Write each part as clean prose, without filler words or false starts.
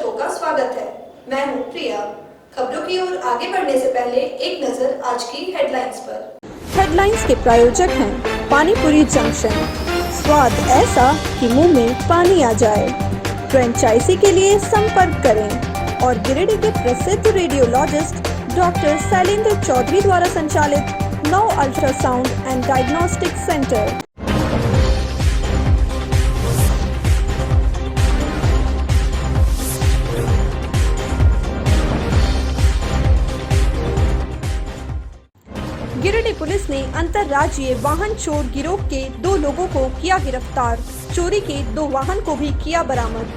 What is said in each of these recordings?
दर्शकों का स्वागत है। मैं हूं प्रिया। खबरों की ओर आगे बढ़ने से पहले एक नजर आज की हेडलाइंस पर। हेडलाइंस के प्रायोजक हैं पानीपुरी जंक्शन, स्वाद ऐसा कि मुंह में पानी आ जाए। फ्रेंचाइजी के लिए संपर्क करें। और गिरिडीह के प्रसिद्ध रेडियोलॉजिस्ट डॉक्टर शैलेंद्र चौधरी द्वारा संचालित 9 ultrasound and diagnostic centre. Giridih police ने अंतर्राज्यीय वाहन चोर गिरोह के 2 लोगों को किया गिरफ्तार। चोरी के 2 वाहन को भी किया बरामद।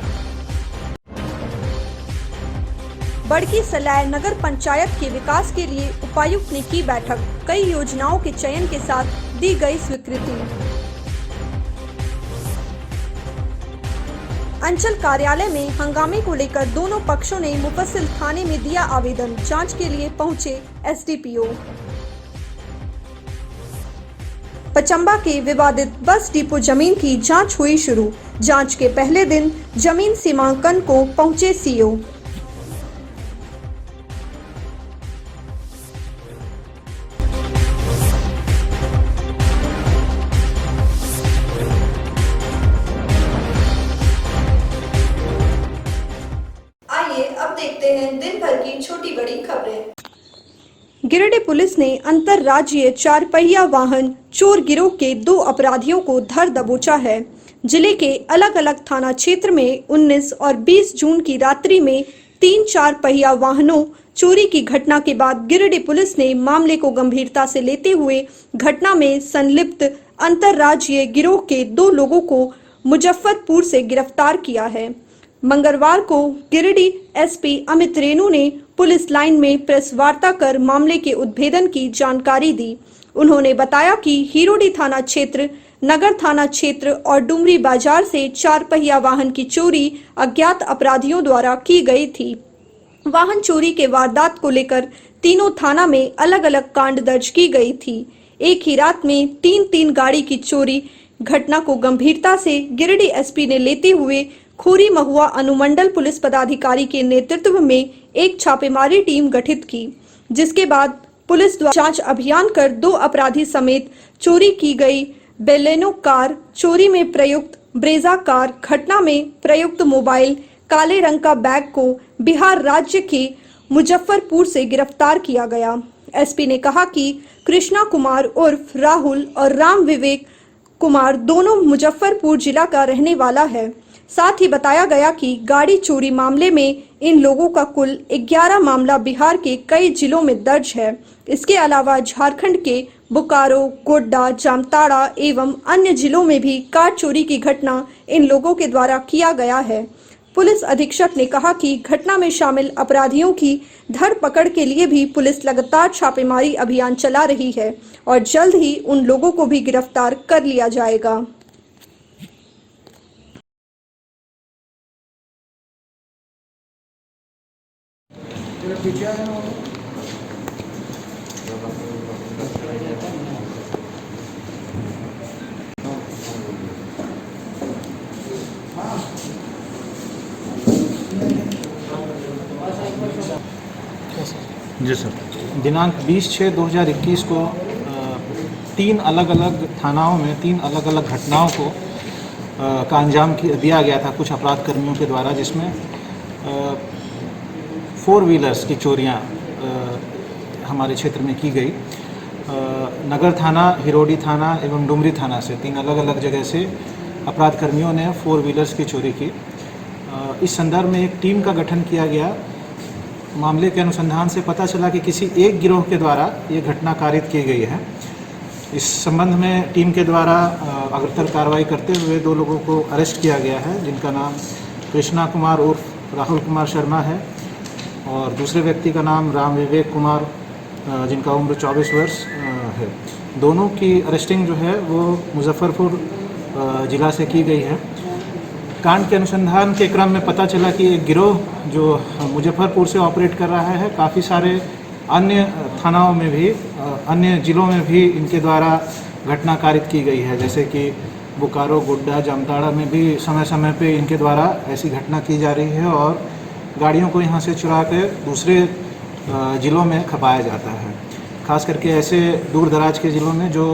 बड़की सलाय नगर पंचायत के विकास के लिए उपायुक्त ने की बैठक। कई योजनाओं के चयन के साथ दी गई स्वीकृति। अंचल कार्यालय में हंगामे को लेकर दोनों पक्षों ने मुफस्सिल थाने में दिया आवेदन। जांच के लिए पहुंचे एसडीपीओ। पचंबा के विवादित बस डिपो जमीन की जांच हुई शुरू। जांच के पहले दिन जमीन सीमांकन को पहुंचे सीओ। आइए अब देखते हैं दिन भर की छोटी बड़ी खबरें। गिरिडीह पुलिस ने अंतर्राज्यीय 4 पहिया वाहन चोर गिरोह के 2 अपराधियों को धर दबोचा है। जिले के अलग अलग थाना क्षेत्र में 19 और 20 जून की रात्रि में 3 4 पहिया वाहनों चोरी की घटना के बाद गिरिडीह पुलिस ने मामले को गंभीरता से लेते हुए घटना में संलिप्त अंतर्राज्यीय गिरोह के 2 लोगों को मुजफ्फरपुर से गिरफ्तार किया है। मंगलवार को गिरिडीह एसपी अमित रेणु ने पुलिस लाइन में प्रेस वार्ता कर मामले के उद्भेदन की जानकारी दी। उन्होंने बताया कि हिरोडी थाना क्षेत्र, नगर थाना क्षेत्र और डुमरी बाजार से 4 पहिया वाहन की चोरी अज्ञात अपराधियों द्वारा की गई थी। वाहन चोरी के वारदात को लेकर तीनों थाना में अलग अलग कांड दर्ज की गई थी। एक ही रात में 3 गाड़ी की चोरी घटना को गंभीरता से गिरिडीह एसपी ने लेते हुए खोरी महुआ अनुमंडल पुलिस पदाधिकारी के नेतृत्व में एक छापेमारी टीम गठित की, जिसके बाद पुलिस द्वारा जांच अभियान कर 2 अपराधी समेत चोरी की गई बेलेनो कार, चोरी में प्रयुक्त ब्रेजा कार, घटना में प्रयुक्त मोबाइल, काले रंग का बैग को बिहार राज्य के मुजफ्फरपुर से गिरफ्तार किया गया। एसपी ने कहा कि कृष्णा कुमार उर्फ राहुल और राम विवेक कुमार दोनों मुजफ्फरपुर जिला का रहने वाला है। साथ ही बताया गया कि गाड़ी चोरी मामले में इन लोगों का कुल 11 मामला बिहार के कई जिलों में दर्ज है। इसके अलावा झारखंड के बोकारो, गोड्डा, जामताड़ा एवं अन्य जिलों में भी कार चोरी की घटना इन लोगों के द्वारा किया गया है। पुलिस अधीक्षक ने कहा कि घटना में शामिल अपराधियों की धरपकड़ के लिए भी पुलिस लगातार छापेमारी अभियान चला रही है और जल्द ही उन लोगों को भी गिरफ्तार कर लिया जाएगा। जी सर, दिनांक 20/6/2021 को 3 अलग अलग थानाओं में 3 अलग अलग घटनाओं को का अंजाम दिया गया था कुछ अपराध कर्मियों के द्वारा, जिसमें 4 व्हीलर्स की चोरियां हमारे क्षेत्र में की गई। नगर थाना, हिरोडी थाना एवं डुमरी थाना से 3 अलग अलग जगह से अपराध कर्मियों ने 4 व्हीलर्स की चोरी की। इस संदर्भ में एक टीम का गठन किया गया। मामले के अनुसंधान से पता चला कि किसी एक गिरोह के द्वारा ये घटना कारित की गई है। इस संबंध में टीम के द्वारा अग्रतर कार्रवाई करते हुए 2 लोगों को अरेस्ट किया गया है, जिनका नाम कृष्णा कुमार उर्फ राहुल कुमार शर्मा है और दूसरे व्यक्ति का नाम राम विवेक कुमार, जिनका उम्र 24 वर्ष है। दोनों की अरेस्टिंग जो है वो मुजफ्फरपुर जिला से की गई है। कांड के अनुसंधान के क्रम में पता चला कि एक गिरोह जो मुजफ्फरपुर से ऑपरेट कर रहा है, काफ़ी सारे अन्य थानाओं में भी, अन्य जिलों में भी इनके द्वारा घटना कारित की गई है। जैसे कि बोकारो, गोड्डा, जामताड़ा में भी समय समय पे इनके द्वारा ऐसी घटना की जा रही है और गाड़ियों को यहाँ से चुरा कर दूसरे ज़िलों में खपाया जाता है। खास करके ऐसे दूर दराज के ज़िलों में जो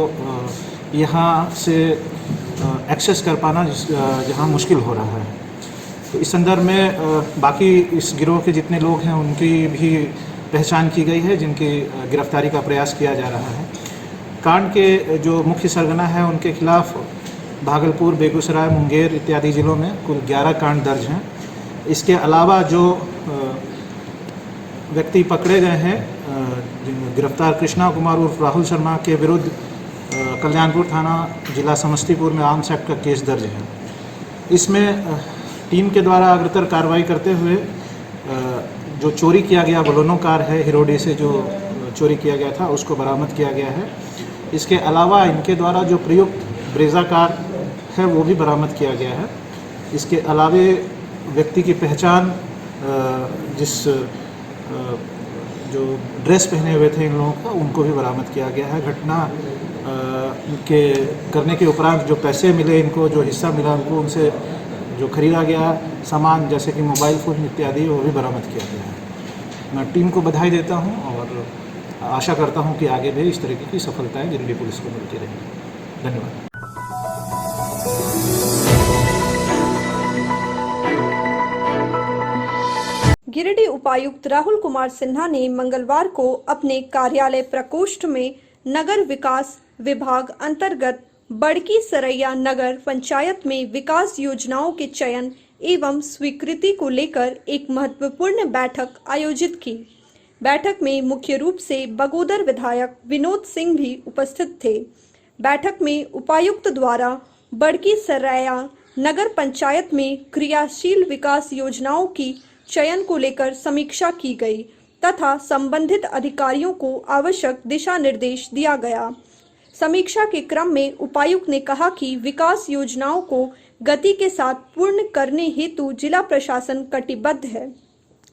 यहाँ से एक्सेस कर पाना जहाँ मुश्किल हो रहा है। तो इस संदर्भ में बाकी इस गिरोह के जितने लोग हैं उनकी भी पहचान की गई है, जिनकी गिरफ्तारी का प्रयास किया जा रहा है। कांड के जो मुख्य सरगना है उनके खिलाफ भागलपुर, बेगूसराय, मुंगेर इत्यादि ज़िलों में कुल 11 कांड दर्ज हैं। इसके अलावा जो व्यक्ति पकड़े गए हैं, गिरफ्तार कृष्णा कुमार उर्फ राहुल शर्मा के विरुद्ध कल्याणपुर थाना जिला समस्तीपुर में आर्म्स एक्ट का केस दर्ज है। इसमें टीम के द्वारा अग्रतर कार्रवाई करते हुए जो चोरी किया गया बलोनो कार है, हिरोडी से जो चोरी किया गया था उसको बरामद किया गया है। इसके अलावा इनके द्वारा जो प्रयुक्त ब्रेजा कार है वो भी बरामद किया गया है। इसके अलावे व्यक्ति की पहचान जिस जो ड्रेस पहने हुए थे इन लोगों का, उनको भी बरामद किया गया है। घटना के करने के उपरांत जो पैसे मिले इनको, जो हिस्सा मिला उनको, उनसे जो खरीदा गया सामान जैसे कि मोबाइल फ़ोन इत्यादि वो भी बरामद किया गया है। मैं टीम को बधाई देता हूं और आशा करता हूं कि आगे भी इस तरीके की सफलताएं गिरिडीह पुलिस को मिलती रहेंगी। धन्यवाद। गिरिडीह उपायुक्त राहुल कुमार सिन्हा ने मंगलवार को अपने कार्यालय प्रकोष्ठ में नगर विकास विभाग अंतर्गत बड़की सरैया नगर पंचायत में विकास योजनाओं के चयन एवं स्वीकृति को लेकर एक महत्वपूर्ण बैठक आयोजित की। बैठक में मुख्य रूप से बगोदर विधायक विनोद सिंह भी उपस्थित थे। बैठक में उपायुक्त द्वारा बड़की सरैया नगर पंचायत में क्रियाशील विकास योजनाओं की चयन को लेकर समीक्षा की गई तथा संबंधित अधिकारियों को आवश्यक दिशा निर्देश दिया गया। समीक्षा के क्रम में उपायुक्त ने कहा कि विकास योजनाओं को गति के साथ पूर्ण करने हेतु जिला प्रशासन कटिबद्ध है।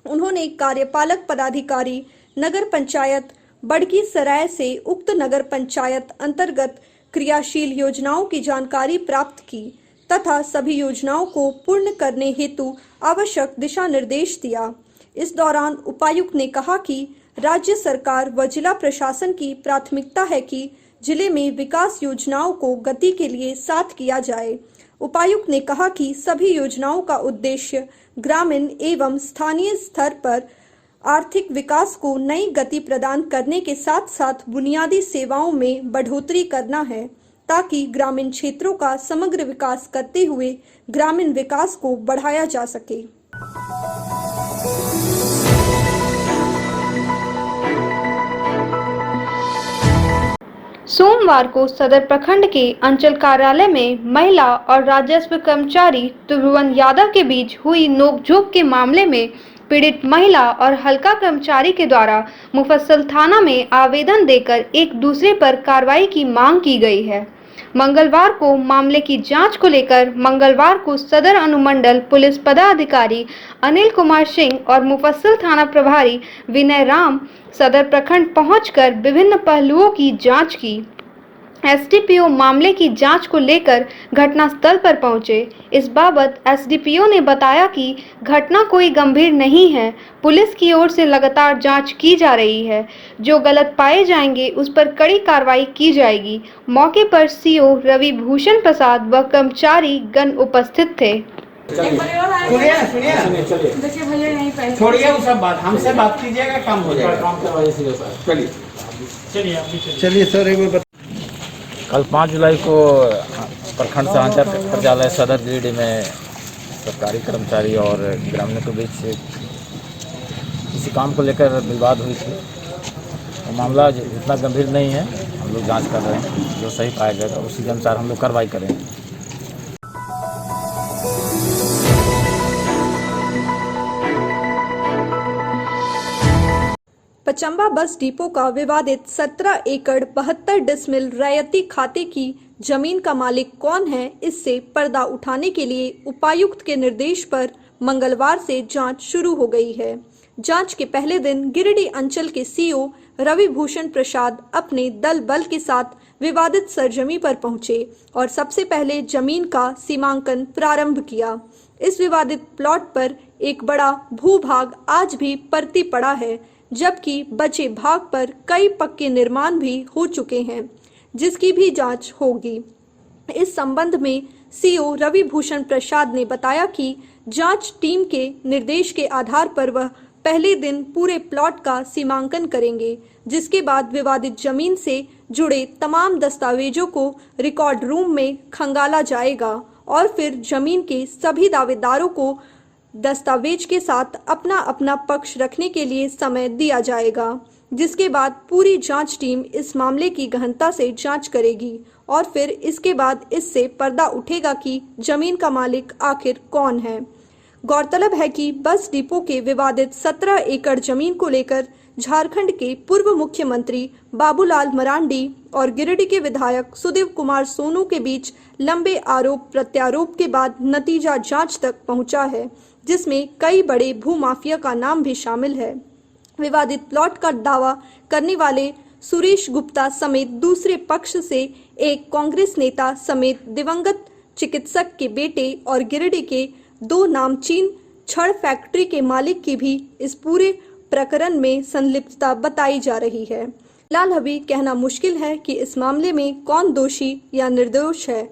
उन्होंने कार्यपालक पदाधिकारी नगर पंचायत बड़की सराय से उक्त नगर पंचायत अंतर्गत क्रियाशील योजनाओं की जानकारी प्राप्त की तथा सभी योजनाओं को पूर्ण करने हेतु आवश्यक दिशा निर्देश दिया। इस दौरान उपायुक्त ने कहा कि राज्य सरकार व जिला प्रशासन की प्राथमिकता है कि जिले में विकास योजनाओं को गति के लिए साथ किया जाए। उपायुक्त ने कहा कि सभी योजनाओं का उद्देश्य ग्रामीण एवं स्थानीय स्तर पर आर्थिक विकास को नई गति प्रदान करने के साथ साथ बुनियादी सेवाओं में बढ़ोतरी करना है ताकि ग्रामीण क्षेत्रों का समग्र विकास करते हुए ग्रामीण विकास को बढ़ाया जा सके। सोमवार को सदर प्रखंड के अंचल कार्यालय में महिला और राजस्व कर्मचारी त्रिभुवन यादव के बीच हुई नोकझोंक के मामले में पीड़ित महिला और हल्का कर्मचारी के द्वारा मुफस्सल थाना में आवेदन देकर एक दूसरे पर कार्रवाई की मांग की गई है। मंगलवार को मामले की जांच को लेकर मंगलवार को सदर अनुमंडल पुलिस पदाधिकारी अनिल कुमार सिंह और मुफस्सल थाना प्रभारी विनय राम सदर प्रखंड पहुंचकर विभिन्न पहलुओं की जांच की। एसडीपीओ मामले की जांच को लेकर घटनास्थल पर पहुंचे। इस बाबत एसडीपीओ ने बताया कि घटना कोई गंभीर नहीं है, पुलिस की ओर से लगातार जांच की जा रही है, जो गलत पाए जाएंगे उस पर कड़ी कार्रवाई की जाएगी। मौके पर सीओ रवि भूषण प्रसाद व कर्मचारी गण उपस्थित थे। छोड़िए वो सब बात, हमसे बात कीजिएगा, काम हो जाएगा। काम करवाइए। चलिए सर। कल 5 जुलाई को प्रखंड समाचार कार्यालय सदर गिरिडीह में सरकारी कर्मचारी और ग्रामीणों के बीच किसी काम को लेकर विवाद हुई थी। तो मामला इतना गंभीर नहीं है, हम लोग जांच कर रहे हैं, जो सही पाया जाएगा उसी के अनुसार हम लोग कार्रवाई करेंगे। पचंबा बस डिपो का विवादित 17 एकड़ 72 डिसमिल रैयती खाते की जमीन का मालिक कौन है, इससे पर्दा उठाने के लिए उपायुक्त के निर्देश पर मंगलवार से जांच शुरू हो गई है। जांच के पहले दिन गिरिडीह अंचल के सीओ रवि भूषण प्रसाद अपने दल बल के साथ विवादित सरजमी पर पहुंचे और सबसे पहले जमीन का सीमांकन प्रारंभ किया। इस विवादित प्लॉट पर एक बड़ा भूभाग आज भी परती पड़ा है, जबकि बचे भाग पर कई पक्के निर्माण भी हो चुके हैं, जिसकी भी जांच होगी। इस संबंध में सीओ रवि भूषण प्रसाद ने बताया कि जांच टीम के निर्देश के आधार पर वह पहले दिन पूरे प्लॉट का सीमांकन करेंगे, जिसके बाद विवादित जमीन से जुड़े तमाम दस्तावेजों को रिकॉर्ड रूम में खंगाला जाएगा और फिर जमीन के सभी दावेदारों को दस्तावेज के साथ अपना अपना पक्ष रखने के लिए समय दिया जाएगा, जिसके बाद पूरी जांच टीम इस मामले की गहनता से जांच करेगी और फिर इसके बाद इससे पर्दा उठेगा कि जमीन का मालिक आखिर कौन है। गौरतलब है कि बस डिपो के विवादित 17 एकड़ जमीन को लेकर झारखंड के पूर्व मुख्यमंत्री बाबूलाल मरांडी और गिरिडीह के विधायक सुदेव कुमार सोनू के बीच लंबे आरोप प्रत्यारोप के बाद नतीजा जांच तक पहुंचा है, जिसमें कई बड़े भूमाफिया का नाम भी शामिल है। विवादित प्लॉट का दावा करने वाले सुरेश गुप्ता समेत दूसरे पक्ष से एक कांग्रेस नेता समेत दिवंगत चिकित्सक के बेटे और गिरिडीह के 2 नामचीन छड़ फैक्ट्री के मालिक की भी इस पूरे प्रकरण में संलिप्तता बताई जा रही है। फिलहाल अभी कहना मुश्किल है कि इस मामले में कौन दोषी या निर्दोष है।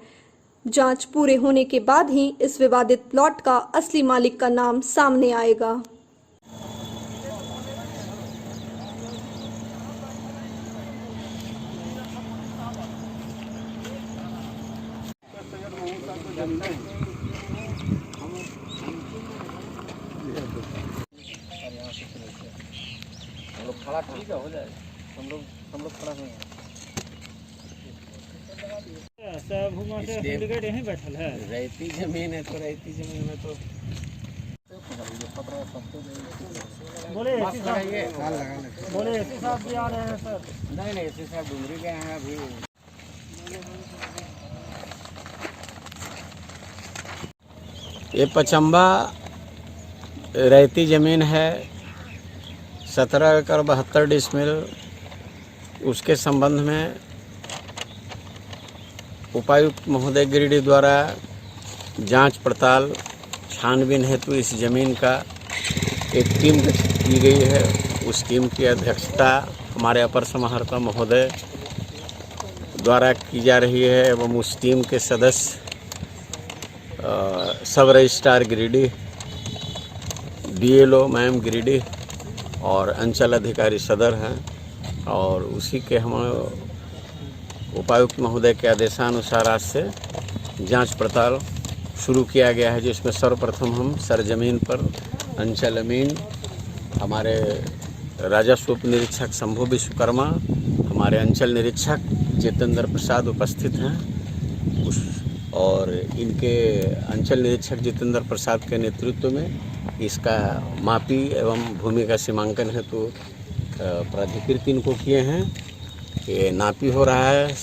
जांच पूरे होने के बाद ही इस विवादित प्लॉट का असली मालिक का नाम सामने आएगा। खड़ा ठीक है, हो जाए। हम लोग खड़ा हुए सब भूमा से सिंडिकेट यहीं बैठल है। रहती जमीन है तो रहती जमीन में तो बोले एसी साहब भी आ रहे हैं सर। नहीं एसी साहब डूंगरी गए हैं अभी। ये पचम्बा रहती जमीन है, 17 एकड़ 72 डिसमिल। उसके संबंध में उपायुक्त महोदय गिरिडीह द्वारा जांच पड़ताल छानबीन हेतु इस जमीन का एक टीम गठित की गई है। उस टीम की अध्यक्षता हमारे अपर समाहर्ता महोदय द्वारा की जा रही है एवं उस टीम के सदस्य सब registrar Giridih, BLO ma'am Giridih और अंचल अधिकारी सदर हैं। और उसी के हम उपायुक्त महोदय के आदेशानुसार आज से जांच पड़ताल शुरू किया गया है, जिसमें सर्वप्रथम हम सरजमीन पर अंचल अमीन, हमारे राजस्व उप निरीक्षक शंभू विश्वकर्मा, हमारे अंचल निरीक्षक जितेंद्र प्रसाद उपस्थित हैं। और इनके अंचल निरीक्षक जितेंद्र प्रसाद के नेतृत्व में इसका मापी एवं भूमि का सीमांकन हेतु प्राधिकृत इनको किए हैं। ये नापी हो रहा है,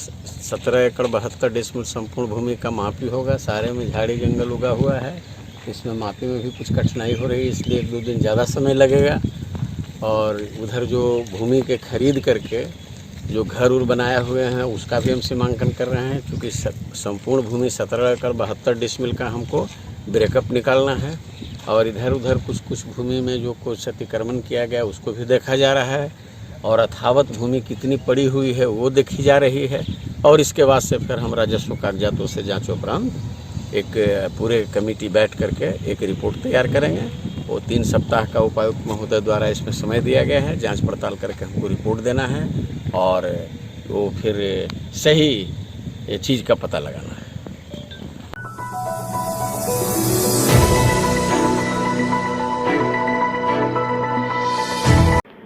17 एकड़ 72 डिसमिल संपूर्ण भूमि का मापी होगा। सारे में झाड़ी जंगल उगा हुआ है, इसमें मापी में भी कुछ कठिनाई हो रही है, इसलिए 1-2 दिन ज़्यादा समय लगेगा। और उधर जो भूमि के खरीद करके जो घर उर बनाए हुए हैं उसका भी हम सीमांकन कर रहे हैं, क्योंकि संपूर्ण भूमि 17 एकड़ 72 डिसमिल का हमको ब्रेकअप निकालना है। और इधर उधर कुछ भूमि में जो कुछ अतिक्रमण किया गया उसको भी देखा जा रहा है, और अथावत भूमि कितनी पड़ी हुई है वो देखी जा रही है। और इसके बाद से फिर हम राजस्व कागजातों से जांच उपरांत एक पूरे कमेटी बैठ करके एक रिपोर्ट तैयार करेंगे। वो 3 सप्ताह का उपायुक्त महोदय द्वारा इसमें समय दिया गया है, जांच पड़ताल करके हमको रिपोर्ट देना है और वो फिर सही चीज़ का पता लगाना है।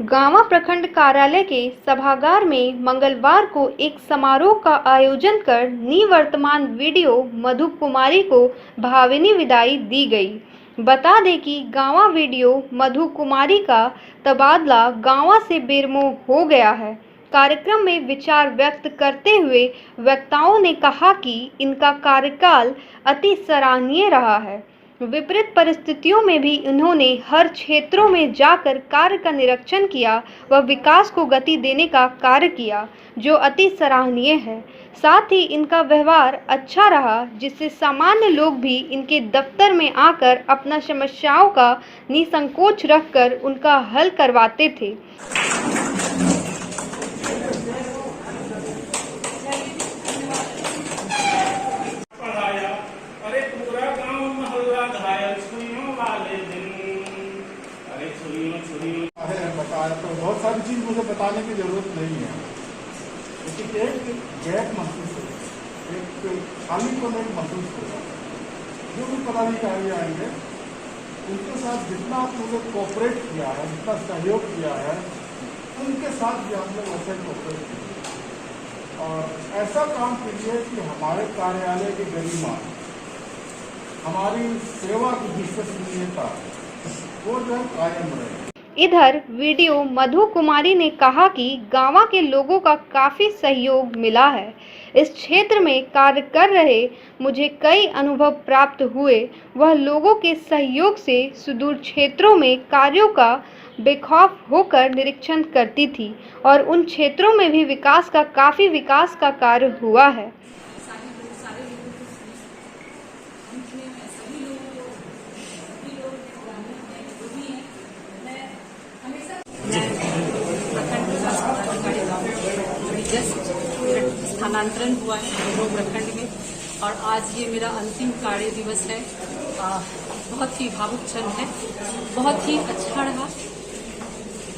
गांवा प्रखंड कार्यालय के सभागार में मंगलवार को एक समारोह का आयोजन कर निवर्तमान वीडियो मधु कुमारी को भावनीय विदाई दी गई। बता दें कि गांवा वीडियो मधु कुमारी का तबादला गांवा से बेरमो हो गया है। कार्यक्रम में विचार व्यक्त करते हुए वक्ताओं ने कहा कि इनका कार्यकाल अति सराहनीय रहा है। विपरीत परिस्थितियों में भी उन्होंने हर क्षेत्रों में जाकर कार्य का निरीक्षण किया व विकास को गति देने का कार्य किया, जो अति सराहनीय है। साथ ही इनका व्यवहार अच्छा रहा, जिससे सामान्य लोग भी इनके दफ्तर में आकर अपना समस्याओं का निसंकोच रखकर उनका हल करवाते थे। तो बहुत सारी चीज़ मुझे बताने की ज़रूरत नहीं है, लेकिन एक गैप महसूस हो, एक खाली को नहीं महसूस होगा। जो भी पदाधिकारी आएंगे उनके साथ जितना आप लोगों ने कोऑपरेट किया है, जितना सहयोग किया है, उनके साथ भी आपने वैसे कोऑपरेट किया और ऐसा काम कीजिए कि हमारे कार्यालय की गरिमा, हमारी सेवा की विश्वसनीयता वो जो है कायम रहे। इधर वीडियो मधु कुमारी ने कहा कि गांव के लोगों का काफ़ी सहयोग मिला है। इस क्षेत्र में कार्य कर रहे मुझे कई अनुभव प्राप्त हुए। वह लोगों के सहयोग से सुदूर क्षेत्रों में कार्यों का बेखौफ होकर निरीक्षण करती थी और उन क्षेत्रों में भी काफ़ी विकास का कार्य हुआ है। स्थानांतरण हुआ है हिंडोन प्रखंड में और आज ये मेरा अंतिम कार्य दिवस है। बहुत ही भावुक क्षण है, बहुत ही अच्छा रहा।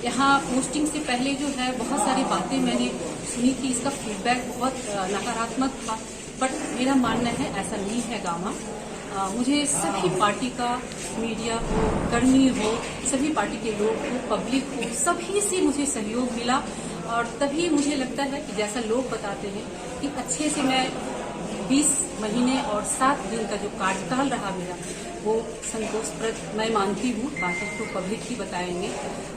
यहाँ पोस्टिंग से पहले जो है बहुत सारी बातें मैंने सुनी थी, इसका फीडबैक बहुत नकारात्मक था, बट मेरा मानना है ऐसा नहीं है गामा। मुझे सभी पार्टी का, मीडिया हो, कर्मी हो, सभी पार्टी के लोग हो, पब्लिक हो, सभी से मुझे सहयोग मिला और तभी मुझे लगता है कि जैसा लोग बताते हैं कि अच्छे से मैं 20 महीने और 7 दिन का जो कार्यकाल रहा मेरा वो संतोषप्रद मैं मानती हूँ। बाकी तो पब्लिक ही बताएंगे।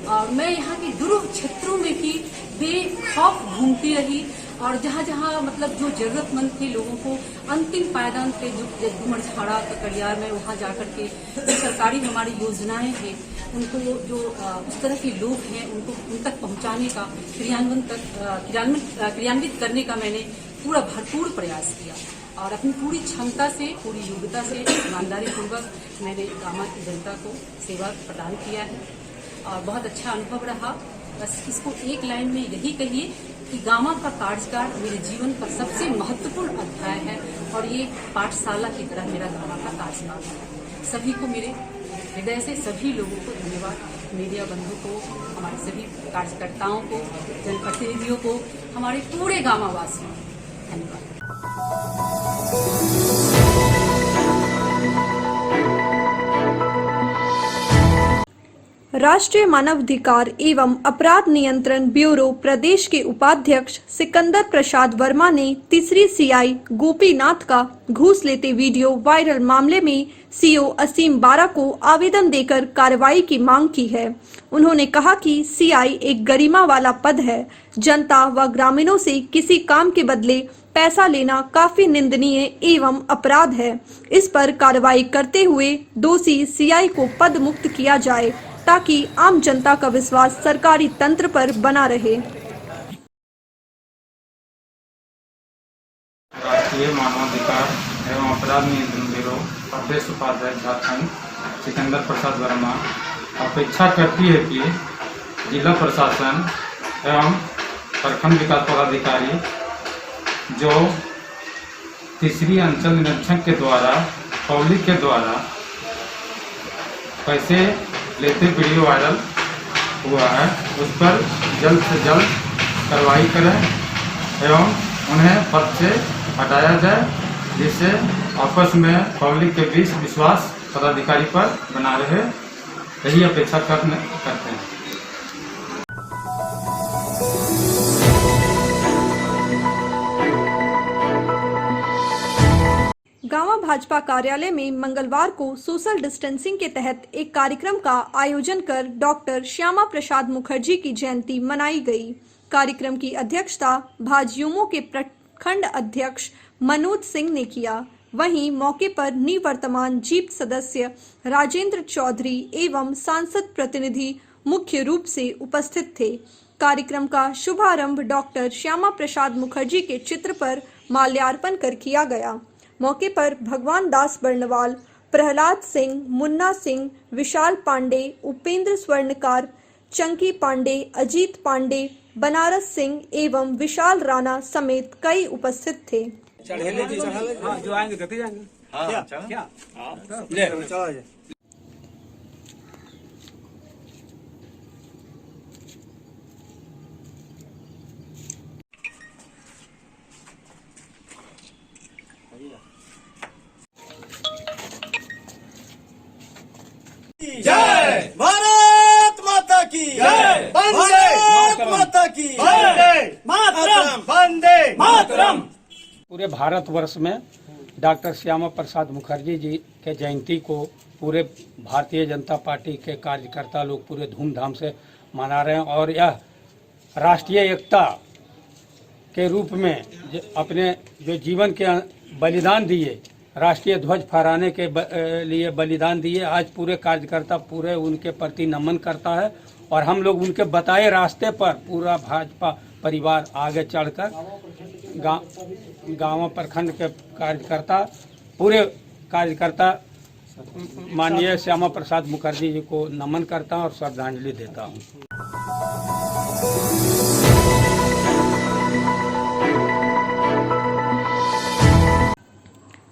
और मैं यहाँ के दुर्गम क्षेत्रों में भी बेखौफ घूमती रही और जहाँ जहाँ मतलब जो जरूरतमंद थे लोगों को अंतिम पायदान पे जो डुमरझाड़ा ककड़ियार में वहाँ जाकर के जो सरकारी हमारी योजनाएं हैं उनको जो उस तरह के लोग हैं उनको उन तक पहुँचाने का क्रियान्वित करने का मैंने पूरा भरपूर प्रयास किया और अपनी पूरी क्षमता से, पूरी योग्यता से, ईमानदारी पूर्वक मैंने गामा की जनता को सेवा प्रदान किया है और बहुत अच्छा अनुभव रहा। बस इसको एक लाइन में यही कहिए कि गामा का कार्यकाल मेरे जीवन का सबसे महत्वपूर्ण अध्याय है और ये पाठशाला की तरह मेरा गामा का कार्यकाल है। सभी को मेरे हृदय से सभी लोगों को धन्यवाद, मीडिया बंधु को, हमारे सभी कार्यकर्ताओं को, जनप्रतिनिधियों को, हमारे पूरे गामा वासियों को धन्यवाद। राष्ट्रीय मानवाधिकार एवं अपराध नियंत्रण ब्यूरो प्रदेश के उपाध्यक्ष सिकंदर प्रसाद वर्मा ने तीसरी सीआई गोपीनाथ का घूस लेते वीडियो वायरल मामले में सीओ असीम बारा को आवेदन देकर कार्रवाई की मांग की है। उन्होंने कहा कि सीआई एक गरिमा वाला पद है। जनता व ग्रामीणों से किसी काम के बदले पैसा लेना काफी निंदनीय एवं अपराध है। इस पर कार्रवाई करते हुए दोषी सीआई को पद मुक्त किया जाए ताकि आम जनता का विश्वास सरकारी तंत्र पर बना रहे। राष्ट्रीय मानवाधिकार एवं अपराध नियंत्रण ब्यूरो प्रदेश उपाध्यक्ष झारखंड सिकंदर प्रसाद वर्मा अपेक्षा करती है कि जिला प्रशासन एवं प्रखंड विकास पदाधिकारी जो तीसरी अंचल निरीक्षक के द्वारा पब्लिक के द्वारा पैसे लेते वीडियो वायरल हुआ है उस पर जल्द से जल्द कार्रवाई करें एवं उन्हें पद से हटाया जाए, जिससे आपस में पब्लिक के बीच विश्वास पदाधिकारी पर बना रहे। यही अपेक्षा करते हैं। गांवा भाजपा कार्यालय में मंगलवार को सोशल डिस्टेंसिंग के तहत एक कार्यक्रम का आयोजन कर डॉक्टर श्यामा प्रसाद मुखर्जी की जयंती मनाई गई। कार्यक्रम की अध्यक्षता भाजयुमो के प्रखंड अध्यक्ष मनोज सिंह ने किया। वहीं मौके पर निवर्तमान जीप सदस्य राजेंद्र चौधरी एवं सांसद प्रतिनिधि मुख्य रूप से उपस्थित थे। कार्यक्रम का शुभारंभ डॉक्टर श्यामा प्रसाद मुखर्जी के चित्र पर माल्यार्पण कर किया गया। मौके पर भगवान दास बर्नवाल, प्रहलाद सिंह, मुन्ना सिंह, विशाल पांडे, उपेंद्र स्वर्णकार, चंकी पांडे, अजीत पांडे, बनारस सिंह एवं विशाल राणा समेत कई उपस्थित थे। जो आएंगे देखते जाएंगे। जय भारत माता की जय, भारत माता की जय, मातरम, वंदे मातरम। पूरे भारतवर्ष में डॉक्टर श्यामा प्रसाद मुखर्जी जी के जयंती को पूरे भारतीय जनता पार्टी के कार्यकर्ता लोग पूरे धूमधाम से मना रहे हैं और यह राष्ट्रीय एकता के रूप में अपने जो जीवन के बलिदान दिए, राष्ट्रीय ध्वज फहराने के लिए बलिदान दिए, आज पूरे कार्यकर्ता पूरे उनके प्रति नमन करता है और हम लोग उनके बताए रास्ते पर पूरा भाजपा परिवार आगे चढ़कर गाँव प्रखंड के कार्यकर्ता पूरे कार्यकर्ता माननीय श्यामा प्रसाद मुखर्जी जी को नमन करता हूँ और श्रद्धांजलि देता हूँ।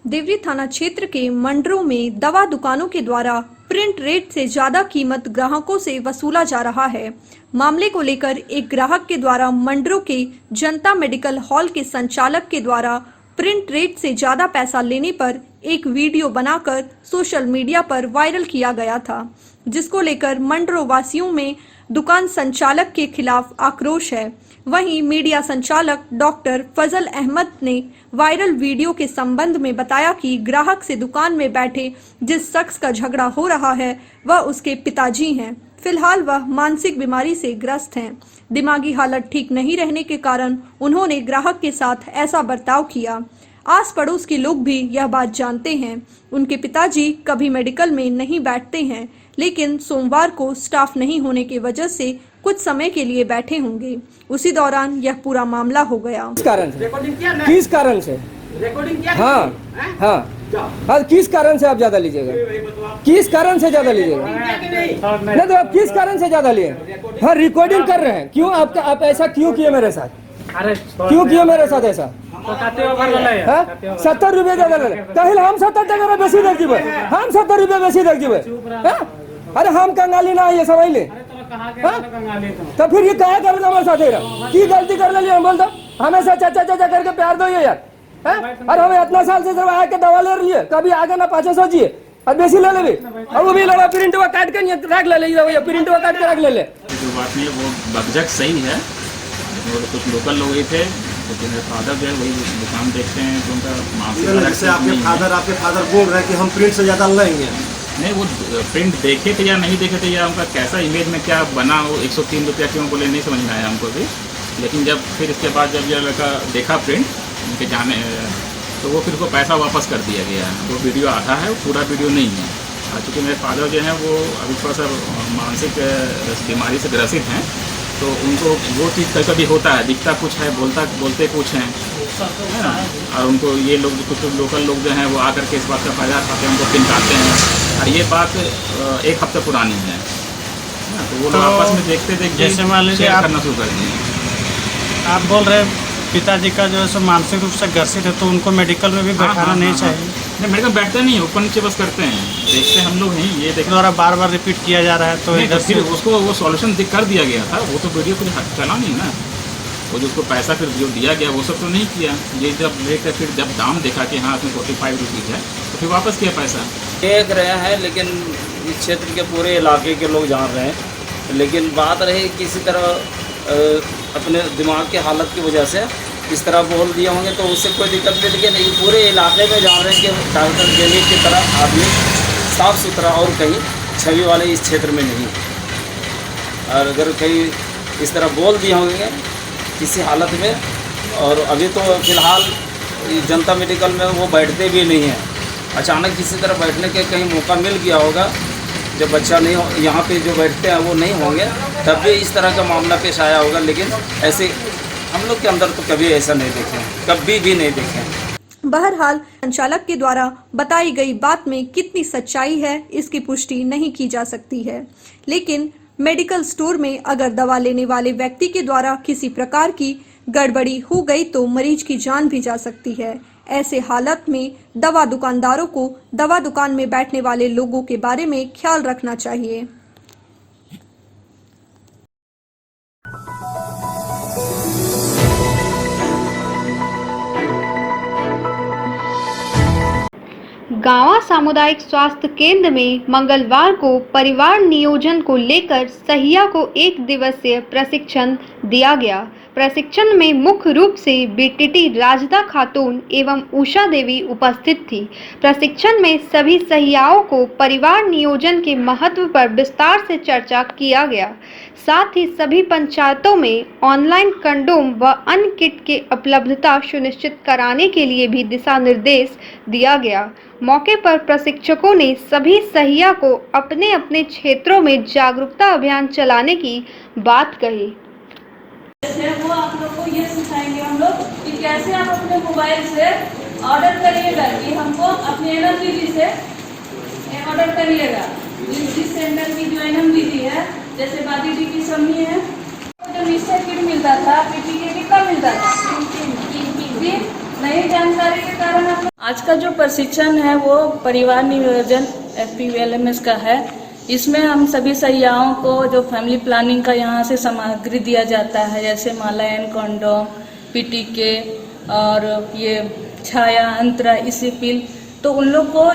देवरी थाना क्षेत्र के मंडरों में दवा दुकानों के द्वारा प्रिंट रेट से ज्यादा कीमत ग्राहकों से वसूला जा रहा है। मामले को लेकर एक ग्राहक के द्वारा मंडरों के जनता मेडिकल हॉल के संचालक के द्वारा प्रिंट रेट से ज्यादा पैसा लेने पर एक वीडियो बनाकर सोशल मीडिया पर वायरल किया गया था, जिसको लेकर मंडरों वासियों में दुकान संचालक के खिलाफ आक्रोश है। वहीं मीडिया संचालक डॉक्टर फजल अहमद ने वायरल वीडियो के संबंध में बताया कि ग्राहक से दुकान में बैठे जिस शख्स का झगड़ा हो रहा है वह उसके पिताजी हैं। फिलहाल वह मानसिक बीमारी से ग्रस्त हैं। दिमागी हालत ठीक नहीं रहने के कारण उन्होंने ग्राहक के साथ ऐसा बर्ताव किया। आस पड़ोस के लोग भी यह बात जानते हैं। उनके पिताजी कभी मेडिकल में नहीं बैठते हैं, लेकिन सोमवार को स्टाफ नहीं होने की वजह से कुछ समय के लिए बैठे होंगे। उसी दौरान यह पूरा मामला हो गया। किस कारण से? किस कारण से? हाँ, किस कारण से आप ज्यादा लीजिएगा? किस कारण से ज्यादा लीजिएगा? नहीं तो आप किस कारण से ज्यादा लिए? हाँ, रिकॉर्डिंग कर रहे हैं। क्यों आप ऐसा क्यों किए मेरे साथ? क्यों किए मेरे साथ ऐसा? 70 रुपये ज्यादा ले कहिल हम 70 टका बेसी देख जीवे, हम 70 रुपये बेसी देख जीवे। अरे हम कंगाली ना ये समझ ले। तो फिर ये कहा कर हमारे साथ की गलती कर ले, हम बोल दो हमेशा चाचा चाचा करके प्यार दो यार। अरे हमें इतना साल से जब आके दवा ले रही है, कभी आगे ना पाछे सोचिए और बेसी ले ले और वो भी लड़ा प्रिंट हुआ काट के रख ले, प्रिंट हुआ काट के रख ले। जो बात नहीं है वो बगजक सही है। और कुछ लोकल लोग ही थे, लेकिन मेरे फादर जो है वही दुकान देखते हैं तो उनका जैसे आपके फादर बोल रहे हैं कि हम प्रिंट से ज़्यादा लेंगे। नहीं, वो प्रिंट देखे थे या नहीं देखे थे या उनका कैसा इमेज में क्या बना, वो 103 रुपया क्यों बोले नहीं समझ में आया हमको भी। लेकिन जब फिर इसके बाद जब यह लड़का देखा प्रिंट उनके जाने तो वो फिर को पैसा वापस कर दिया गया। वो वीडियो आधा है, वो पूरा वीडियो नहीं है। चूँकि मेरे फादर जो हैं वो अभी थोड़ा सा मानसिक बीमारी से ग्रसित हैं, तो उनको वो चीज़ कभी होता है, दिखता कुछ है, बोलते कुछ हैं, है ना। और उनको ये लोग कुछ लोकल लोग जो हैं वो आकर के इस बात का फायदा उठाते हैं, उनको पिनकाते हैं। और ये बात 1 हफ्ते पुरानी है, तो वो लोग आपस में देखते जैसे मान लीजिए शेयर करना शुरू कर दिए। आप बोल रहे हैं पिताजी का जो है सो मानसिक रूप से ग्रसित है, तो उनको मेडिकल में भी बैठाना नहीं चाहिए। नहीं, मेडिकल बैठते नहीं, ओपन नीचे बस करते हैं, देखते हम लोग नहीं। ये देखते द्वारा बार बार रिपीट किया जा रहा है, तो इधर फिर उसको वो सॉल्यूशन कर दिया गया था। वो तो वीडियो कुछ चला नहीं ना, वो जो उसको पैसा फिर जो दिया गया वो सब तो नहीं किया। ये जब लेकर फिर जब दाम देखा कि हाँ उसमें 45 रुपीज़ है, तो फिर वापस किया पैसा। देख रहे हैं, लेकिन इस क्षेत्र के पूरे इलाके के लोग जान रहे हैं। लेकिन बात रही किसी तरह अपने दिमाग की हालत की वजह से इस तरह बोल दिए होंगे तो उससे कोई दिक्कत नहीं। लेकिन पूरे इलाके में जान रहे हैं कि डॉक्टर जेनी की तरह आदमी साफ़ सुथरा और कहीं छवि वाले इस क्षेत्र में नहीं। और अगर कहीं इस तरह बोल दिए होंगे किसी हालत में, और अभी तो फिलहाल जनता मेडिकल में वो बैठते भी नहीं हैं। अचानक किसी तरह बैठने के कहीं मौका मिल गया होगा, जब बच्चा नहीं यहाँ पे जो बैठते हैं वो नहीं होंगे, तब भी इस तरह का मामला पेश आया होगा। लेकिन ऐसे हम लोग के अंदर तो कभी ऐसा नहीं देखे, कभी भी नहीं देखे। बहरहाल संचालक के द्वारा बताई गई बात में कितनी सच्चाई है इसकी पुष्टि नहीं की जा सकती है, लेकिन मेडिकल स्टोर में अगर दवा लेने वाले व्यक्ति के द्वारा किसी प्रकार की गड़बड़ी हो गई तो मरीज की जान भी जा सकती है। ऐसे हालत में दवा दुकानदारों को दवा दुकान में बैठने वाले लोगों के बारे में ख्याल रखना चाहिए। गांवा सामुदायिक स्वास्थ्य केंद्र में मंगलवार को परिवार नियोजन को लेकर सहिया को 1 दिवसीय प्रशिक्षण दिया गया। प्रशिक्षण में मुख्य रूप से बीटीटी राजदा खातून एवं उषा देवी उपस्थित थी। प्रशिक्षण में सभी सहियाओं को परिवार नियोजन के महत्व पर विस्तार से चर्चा किया गया। साथ ही सभी पंचायतों में ऑनलाइन कंडोम व अन्य किट की उपलब्धता सुनिश्चित कराने के लिए भी दिशा निर्देश दिया गया। मौके पर प्रशिक्षकों ने सभी सहिया को अपने अपने क्षेत्रों में जागरूकता अभियान चलाने की बात कही। वो आप लोग को ये सिखाएंगे हम लोग कि कैसे आप अपने मोबाइल से ऑर्डर करिएगा, कि हमको अपने एनएम दीदी से ऑर्डर करिएगा। जिस सेंटर की जो एनएम दीदी है, जैसे बादी डी की समी है, जो निश्चय किट मिलता था, पीटी के किट कब मिलता था, नई जानकारी के कारण आज का जो प्रशिक्षण है वो परिवार नियोजन FPVLMS का है। इसमें हम सभी सहियाओं को जो फैमिली प्लानिंग का यहाँ से सामग्री दिया जाता है, जैसे माला एंड कॉन्डोम, PTK और ये छाया अंतरा इसी पिल, तो उन लोग को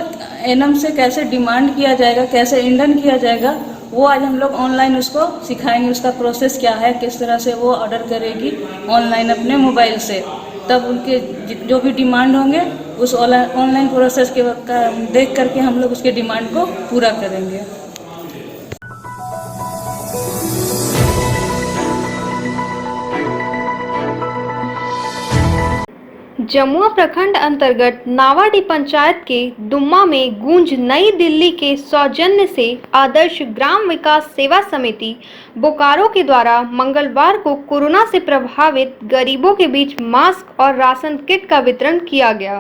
एनएम से कैसे डिमांड किया जाएगा, कैसे इंडन किया जाएगा, वो आज हम लोग ऑनलाइन उसको सिखाएंगे। उसका प्रोसेस क्या है, किस तरह से वो ऑर्डर करेगी ऑनलाइन अपने मोबाइल से, तब उनके जो भी डिमांड होंगे उस ऑनलाइन प्रोसेस के देख करके हम लोग उसके डिमांड को पूरा करेंगे। जमुआ प्रखंड अंतर्गत नावाडी पंचायत के दुम्मा में गूंज नई दिल्ली के सौजन्य से आदर्श ग्राम विकास सेवा समिति बोकारो के द्वारा मंगलवार को कोरोना से प्रभावित गरीबों के बीच मास्क और राशन किट का वितरण किया गया।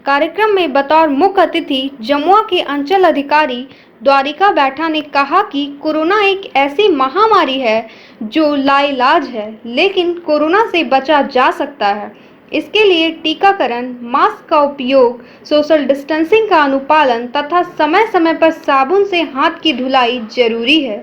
कार्यक्रम में बतौर मुख्य अतिथि जमुआ के अंचल अधिकारी द्वारिका बैठा ने कहा कि कोरोना एक ऐसी महामारी है जो लाइलाज है, लेकिन कोरोना से बचा जा सकता है। इसके लिए टीकाकरण, मास्क का उपयोग, सोशल डिस्टेंसिंग का अनुपालन तथा समय समय पर साबुन से हाथ की धुलाई जरूरी है।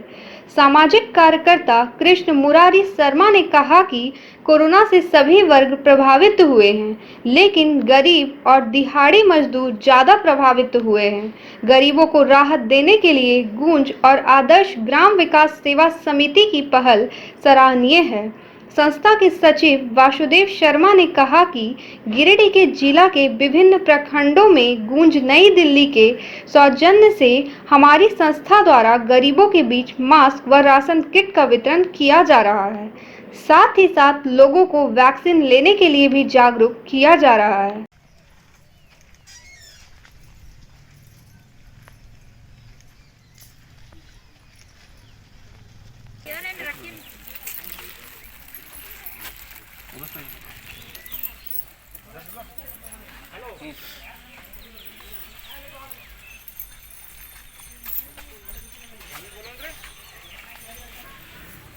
सामाजिक कार्यकर्ता कृष्ण मुरारी शर्मा ने कहा कि कोरोना से सभी वर्ग प्रभावित हुए हैं, लेकिन गरीब और दिहाड़ी मजदूर ज़्यादा प्रभावित हुए हैं। गरीबों को राहत देने के लिए गूंज और आदर्श ग्राम विकास सेवा समिति की पहल सराहनीय है। संस्था के सचिव वासुदेव शर्मा ने कहा कि गिरिडीह के जिला के विभिन्न प्रखंडों में गूंज नई दिल्ली के सौजन्य से हमारी संस्था द्वारा गरीबों के बीच मास्क व राशन किट का वितरण किया जा रहा है। साथ ही साथ लोगों को वैक्सीन लेने के लिए भी जागरूक किया जा रहा है।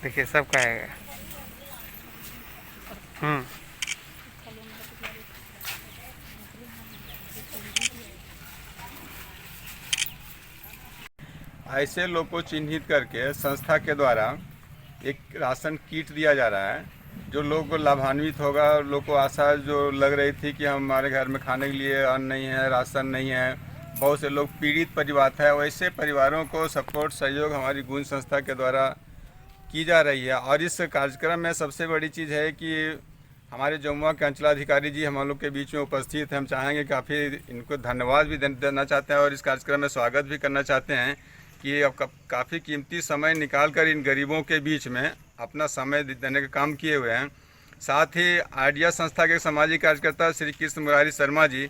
देखिए सबका है। ऐसे लोग को चिन्हित करके संस्था के द्वारा एक राशन किट दिया जा रहा है, जो लोग को लाभान्वित होगा। लोग को आशा जो लग रही थी कि हमारे घर में खाने के लिए अन्न नहीं है, राशन नहीं है, बहुत से लोग पीड़ित परिवार है, वैसे परिवारों को सपोर्ट सहयोग हमारी गूंज संस्था के द्वारा की जा रही है। और इस कार्यक्रम में सबसे बड़ी चीज़ है कि हमारे जमुआ के अंचलाधिकारी जी हम लोग के बीच में उपस्थित हैं। हम चाहेंगे काफ़ी इनको धन्यवाद भी देना चाहते हैं और इस कार्यक्रम में स्वागत भी करना चाहते हैं कि अब काफ़ी कीमती समय निकाल कर इन गरीबों के बीच में अपना समय देने का काम किए हुए हैं। साथ ही आइडिया संस्था के सामाजिक कार्यकर्ता श्री कृष्ण मुरारी शर्मा जी,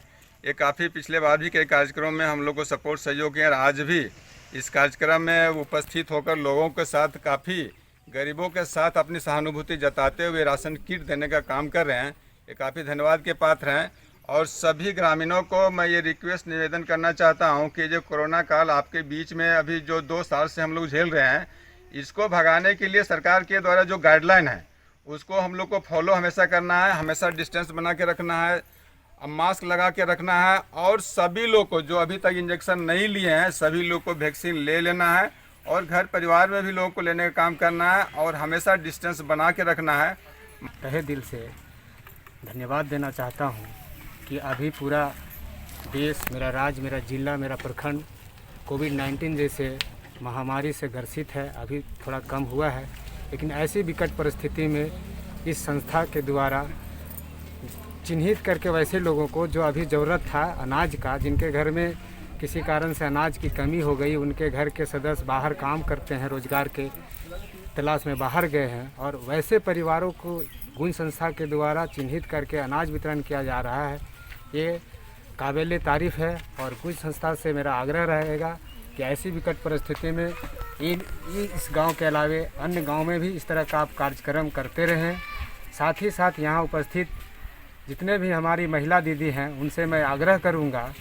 ये काफ़ी पिछले बार भी कई कार्यक्रमों में हम लोग को सपोर्ट सहयोग किया और आज भी इस कार्यक्रम में उपस्थित होकर लोगों के साथ काफ़ी गरीबों के साथ अपनी सहानुभूति जताते हुए राशन किट देने का काम कर रहे हैं। ये काफ़ी धन्यवाद के पात्र हैं। और सभी ग्रामीणों को मैं ये रिक्वेस्ट निवेदन करना चाहता हूँ कि जो कोरोना काल आपके बीच में अभी जो 2 साल से हम लोग झेल रहे हैं, इसको भगाने के लिए सरकार के द्वारा जो गाइडलाइन है उसको हम लोग को फॉलो हमेशा करना है, हमेशा डिस्टेंस बना के रखना है, मास्क लगा के रखना है और सभी लोग को जो अभी तक इंजेक्शन नहीं लिए हैं सभी लोग को वैक्सीन ले लेना है और घर परिवार में भी लोगों को लेने का काम करना है और हमेशा डिस्टेंस बना के रखना है। तहे दिल से धन्यवाद देना चाहता हूँ कि अभी पूरा देश, मेरा राज्य, मेरा जिला, मेरा प्रखंड कोविड-19 जैसे महामारी से ग्रसित है। अभी थोड़ा कम हुआ है, लेकिन ऐसी विकट परिस्थिति में इस संस्था के द्वारा चिन्हित करके वैसे लोगों को जो अभी ज़रूरत था अनाज का, जिनके घर में किसी कारण से अनाज की कमी हो गई, उनके घर के सदस्य बाहर काम करते हैं, रोजगार के तलाश में बाहर गए हैं, और वैसे परिवारों को गुंज संस्था के द्वारा चिन्हित करके अनाज वितरण किया जा रहा है। ये काबिल तारीफ़ है और गुंज संस्था से मेरा आग्रह रहेगा कि ऐसी विकट परिस्थिति में इस गांव के अलावे अन्य गांव में भी इस तरह का आप कार्यक्रम करते रहें। साथ ही साथ यहाँ उपस्थित जितने भी हमारी महिला दीदी हैं उनसे मैं आग्रह करूँगा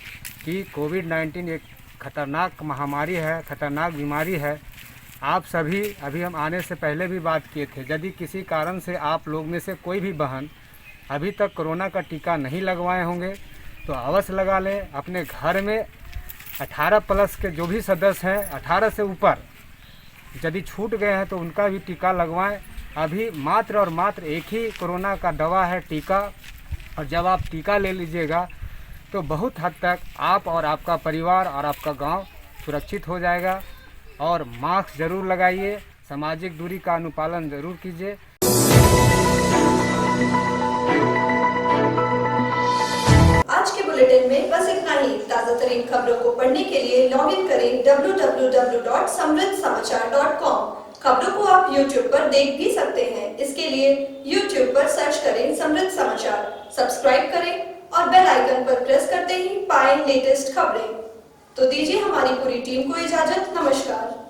कि कोविड-19 एक खतरनाक महामारी है, खतरनाक बीमारी है। आप सभी, अभी हम आने से पहले भी बात किए थे, यदि किसी कारण से आप लोग में से कोई भी बहन अभी तक कोरोना का टीका नहीं लगवाए होंगे तो अवश्य लगा लें। अपने घर में 18 प्लस के जो भी सदस्य हैं, 18 से ऊपर यदि छूट गए हैं तो उनका भी टीका लगवाएं। अभी मात्र और मात्र एक ही कोरोना का दवा है, टीका, और जब आप टीका ले लीजिएगा तो बहुत हद तक आप और आपका परिवार और आपका गांव सुरक्षित हो जाएगा। और मास्क ज़रूर लगाइए, सामाजिक दूरी का अनुपालन ज़रूर कीजिए। आज के बुलेटिन में बस इतना ही। ताज़ा तरीन खबरों को पढ़ने के लिए लॉग इन करें www.samriddhsamachar.com। खबरों को आप YouTube पर देख भी सकते हैं। इसके लिए YouTube पर सर्च करें समृद्ध समाचार, सब्सक्राइब करें और बेल आइकन पर प्रेस करते ही पाएं लेटेस्ट खबरें। तो दीजिए हमारी पूरी टीम को इजाजत। नमस्कार।